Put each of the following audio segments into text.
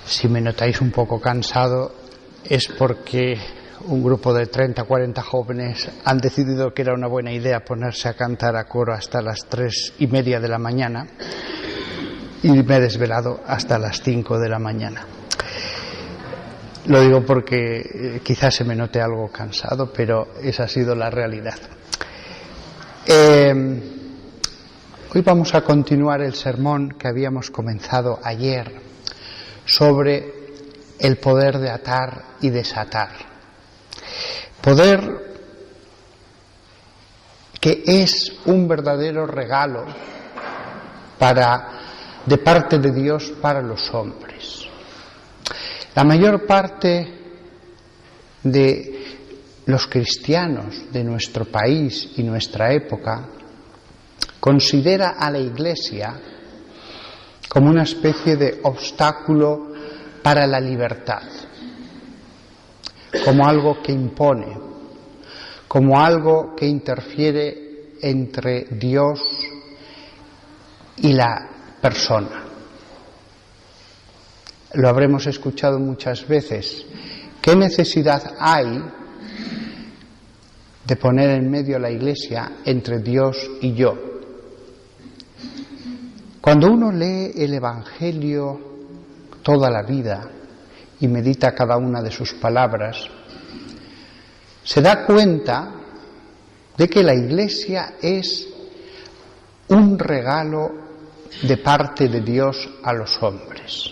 Si me notáis un poco cansado es porque un grupo de 30 o 40 jóvenes han decidido que era una buena idea ponerse a cantar a coro hasta las 3:30 de la mañana y me he desvelado hasta las 5 de la mañana. Lo digo porque quizás se me note algo cansado, pero esa ha sido la realidad. Hoy vamos a continuar el sermón que habíamos comenzado ayer sobre el poder de atar y desatar. Poder que es un verdadero regalo de parte de Dios para los hombres. La mayor parte de los cristianos de nuestro país y nuestra época considera a la Iglesia como una especie de obstáculo para la libertad, como algo que impone, como algo que interfiere entre Dios y la persona. Lo habremos escuchado muchas veces. ¿Qué necesidad hay de poner en medio la Iglesia entre Dios y yo? Cuando uno lee el Evangelio toda la vida y medita cada una de sus palabras, se da cuenta de que la Iglesia es un regalo de parte de Dios a los hombres.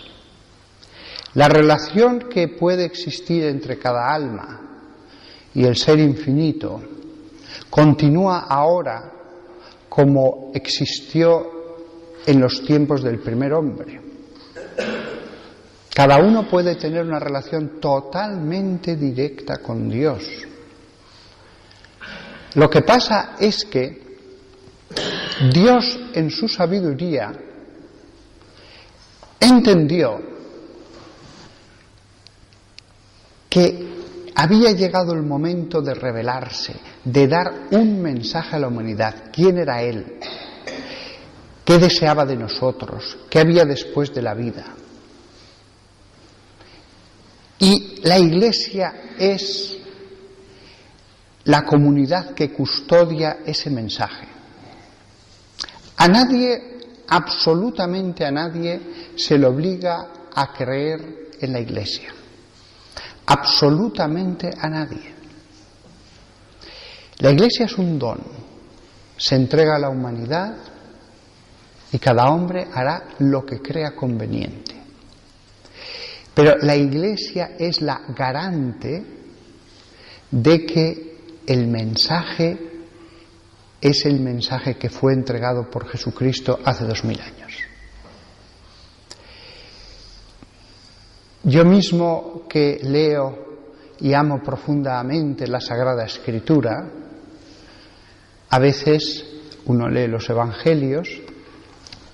La relación que puede existir entre cada alma y el Ser Infinito continúa ahora como existió en los tiempos del primer hombre. Cada uno puede tener una relación totalmente directa con Dios. Lo que pasa es que Dios, en su sabiduría, entendió que había llegado el momento de revelarse, de dar un mensaje a la humanidad. ¿Quién era Él? ¿Qué deseaba de nosotros? ¿Qué había después de la vida? Y la Iglesia es la comunidad que custodia ese mensaje. A nadie, absolutamente a nadie, se le obliga a creer en la Iglesia. Absolutamente a nadie. La Iglesia es un don. Se entrega a la humanidad y cada hombre hará lo que crea conveniente. Pero la Iglesia es la garante de que el mensaje es el mensaje que fue entregado por Jesucristo hace 2000 años. Yo mismo, que leo y amo profundamente la Sagrada Escritura, a veces uno lee los Evangelios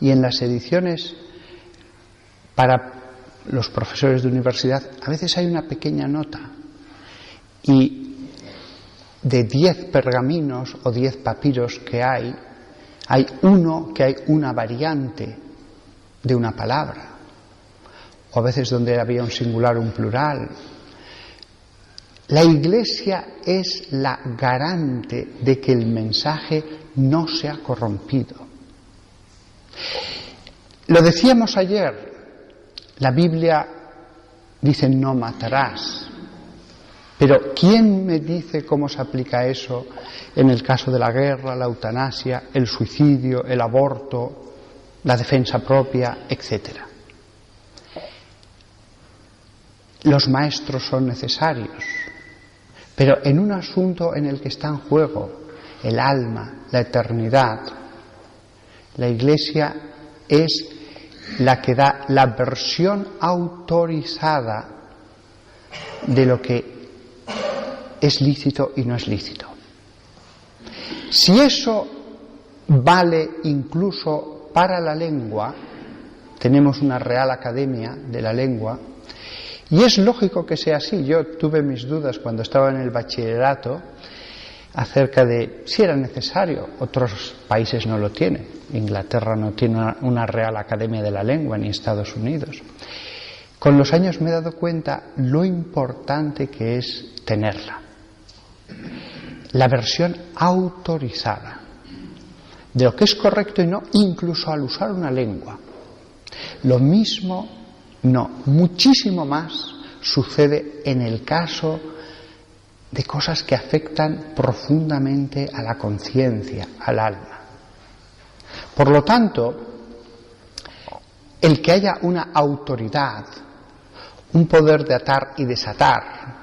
y en las ediciones para los profesores de universidad a veces hay una pequeña nota y de 10 pergaminos o 10 papiros que hay uno que hay una variante de una palabra, o a veces donde había un singular o un plural. La Iglesia es la garante de que el mensaje no se ha corrompido. Lo decíamos ayer, la Biblia dice no matarás, pero ¿quién me dice cómo se aplica eso en el caso de la guerra, la eutanasia, el suicidio, el aborto, la defensa propia, etcétera? Los maestros son necesarios, pero en un asunto en el que está en juego el alma, la eternidad, la Iglesia es la que da la versión autorizada de lo que es lícito y no es lícito. Si eso vale incluso para la lengua, tenemos una Real Academia de la Lengua, y es lógico que sea así. Yo tuve mis dudas cuando estaba en el bachillerato acerca de si era necesario. Otros países no lo tienen. Inglaterra no tiene una Real Academia de la Lengua, ni Estados Unidos. Con los años me he dado cuenta lo importante que es tenerla. La versión autorizada de lo que es correcto y no, incluso al usar una lengua. Lo mismo, no, muchísimo más sucede en el caso de cosas que afectan profundamente a la conciencia, al alma. Por lo tanto, el que haya una autoridad, un poder de atar y desatar,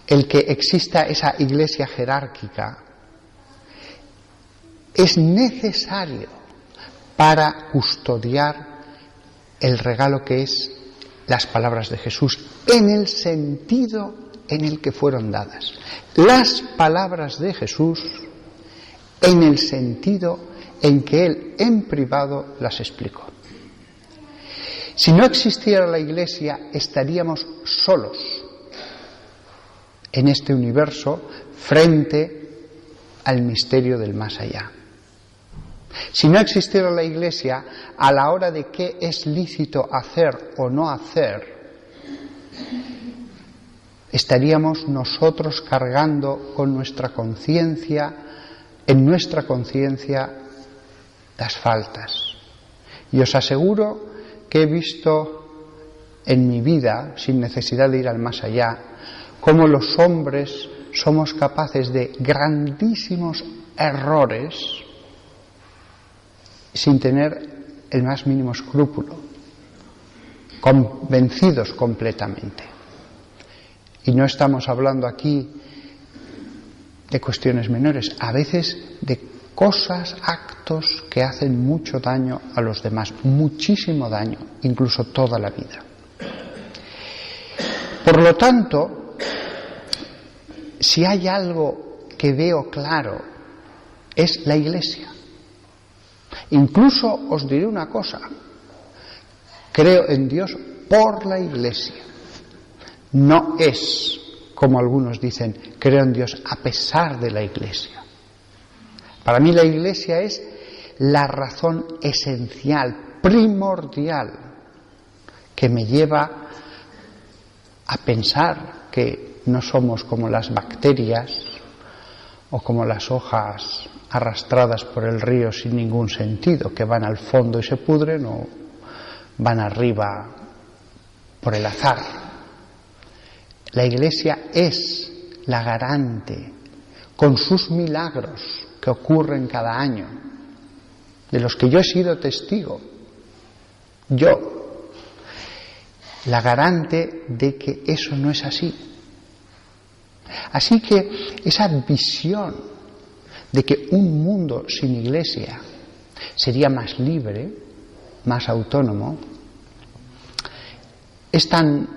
el que exista esa iglesia jerárquica, es necesario para custodiar el regalo que es las palabras de Jesús, en el sentido en el que fueron dadas. Las palabras de Jesús en el sentido en que Él en privado las explicó. Si no existiera la Iglesia, estaríamos solos en este universo frente al misterio del más allá. Si no existiera la Iglesia, a la hora de qué es lícito hacer o no hacer, estaríamos nosotros cargando con nuestra conciencia, en nuestra conciencia, las faltas. Y os aseguro que he visto en mi vida, sin necesidad de ir al más allá, cómo los hombres somos capaces de grandísimos errores sin tener el más mínimo escrúpulo, convencidos completamente. Y no estamos hablando aquí de cuestiones menores, a veces de cosas, actos que hacen mucho daño a los demás, muchísimo daño, incluso toda la vida. Por lo tanto, si hay algo que veo claro, es la Iglesia. Incluso os diré una cosa, creo en Dios por la Iglesia. No es, como algunos dicen, creo en Dios a pesar de la Iglesia. Para mí la Iglesia es la razón esencial, primordial, que me lleva a pensar que no somos como las bacterias o como las hojas arrastradas por el río sin ningún sentido, que van al fondo y se pudren o van arriba por el azar. La Iglesia es la garante, con sus milagros que ocurren cada año, de los que yo he sido testigo, yo, la garante de que eso no es así. Así que esa visión de que un mundo sin Iglesia sería más libre, más autónomo, es tan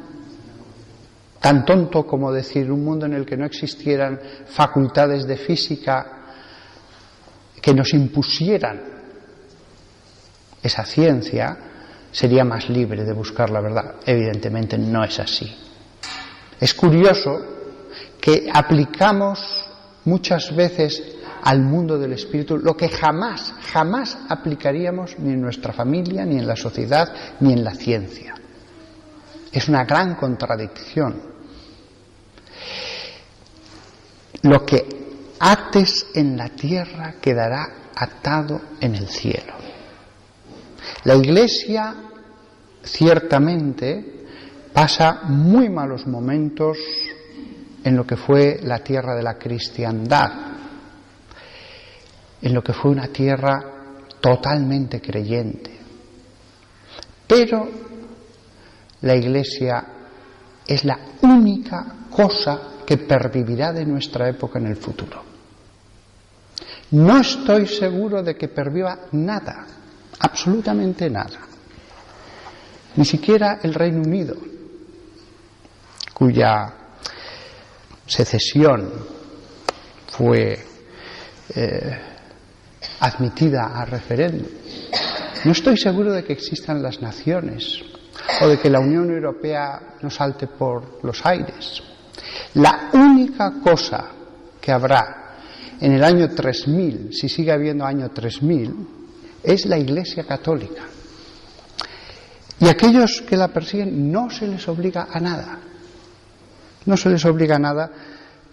tonto como decir un mundo en el que no existieran facultades de física que nos impusieran esa ciencia, sería más libre de buscar la verdad. Evidentemente no es así. Es curioso que aplicamos muchas veces al mundo del espíritu lo que jamás aplicaríamos ni en nuestra familia, ni en la sociedad, ni en la ciencia. Es una gran contradicción. Lo que ates en la tierra quedará atado en el cielo. La Iglesia ciertamente pasa muy malos momentos en lo que fue la tierra de la cristiandad, en lo que fue una tierra totalmente creyente. Pero la Iglesia es la única cosa que pervivirá de nuestra época en el futuro. No estoy seguro de que perviva nada, absolutamente nada. Ni siquiera el Reino Unido, cuya secesión fue admitida a referéndum. No estoy seguro de que existan las naciones o de que la Unión Europea no salte por los aires. La única cosa que habrá en el año 3000, si sigue habiendo año 3000, es la Iglesia Católica. Y a aquellos que la persiguen no se les obliga a nada. No se les obliga a nada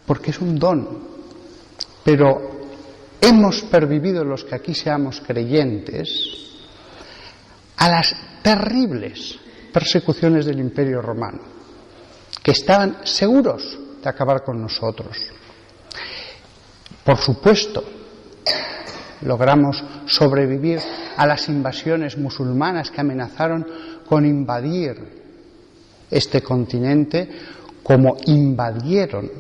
porque es un don. Pero hemos pervivido, los que aquí seamos creyentes, a las terribles persecuciones del Imperio Romano, que estaban seguros de acabar con nosotros. Por supuesto, logramos sobrevivir a las invasiones musulmanas que amenazaron con invadir este continente, como invadieron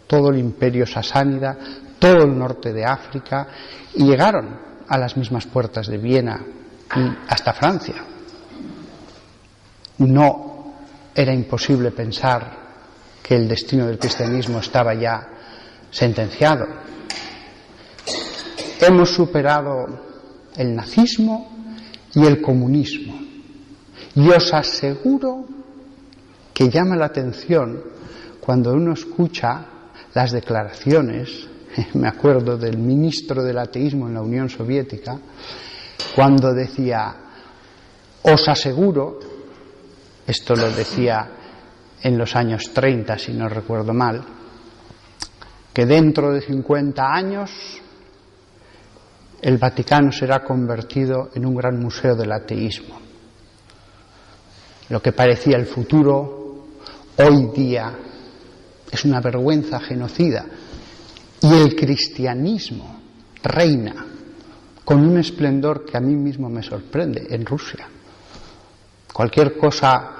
todo el imperio sasánida, todo el norte de África, y llegaron a las mismas puertas de Viena y hasta Francia. No era imposible pensar que el destino del cristianismo estaba ya sentenciado. Hemos superado el nazismo y el comunismo. Y os aseguro que llama la atención cuando uno escucha las declaraciones, me acuerdo del ministro del ateísmo en la Unión Soviética, cuando decía, os aseguro, esto lo decía en los años 30, si no recuerdo mal, que dentro de 50 años el Vaticano será convertido en un gran museo del ateísmo. Lo que parecía el futuro, hoy día es una vergüenza genocida, y el cristianismo reina con un esplendor que a mí mismo me sorprende en Rusia. Cualquier cosa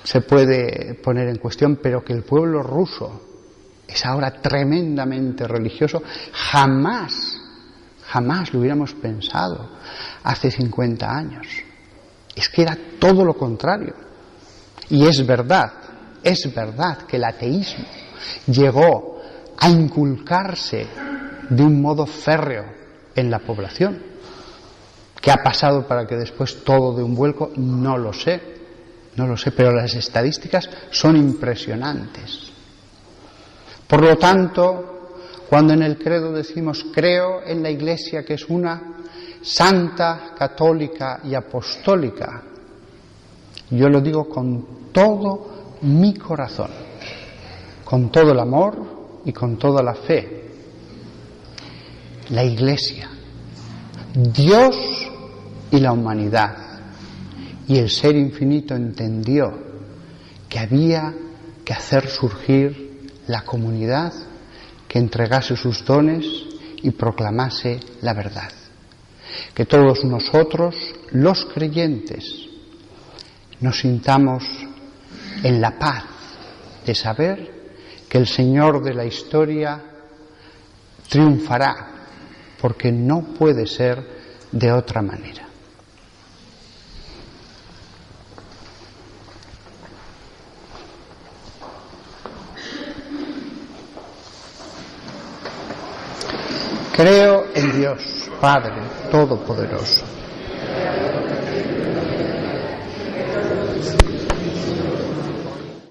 se puede poner en cuestión, pero que el pueblo ruso es ahora tremendamente religioso, jamás lo hubiéramos pensado hace 50 años. Es que era todo lo contrario. Y es verdad que el ateísmo llegó a inculcarse de un modo férreo en la población. ¿Qué ha pasado para que después todo de un vuelco? No lo sé, pero las estadísticas son impresionantes. Por lo tanto, cuando en el credo decimos creo en la Iglesia que es una, santa, católica y apostólica, yo lo digo con todo mi corazón, con todo el amor y con toda la fe. La Iglesia, Dios y la humanidad y el Ser Infinito entendió que había que hacer surgir la comunidad que entregase sus dones y proclamase la verdad. Que todos nosotros, los creyentes, nos sintamos en la paz de saber que el Señor de la historia triunfará, porque no puede ser de otra manera. Creo en Dios, Padre Todopoderoso,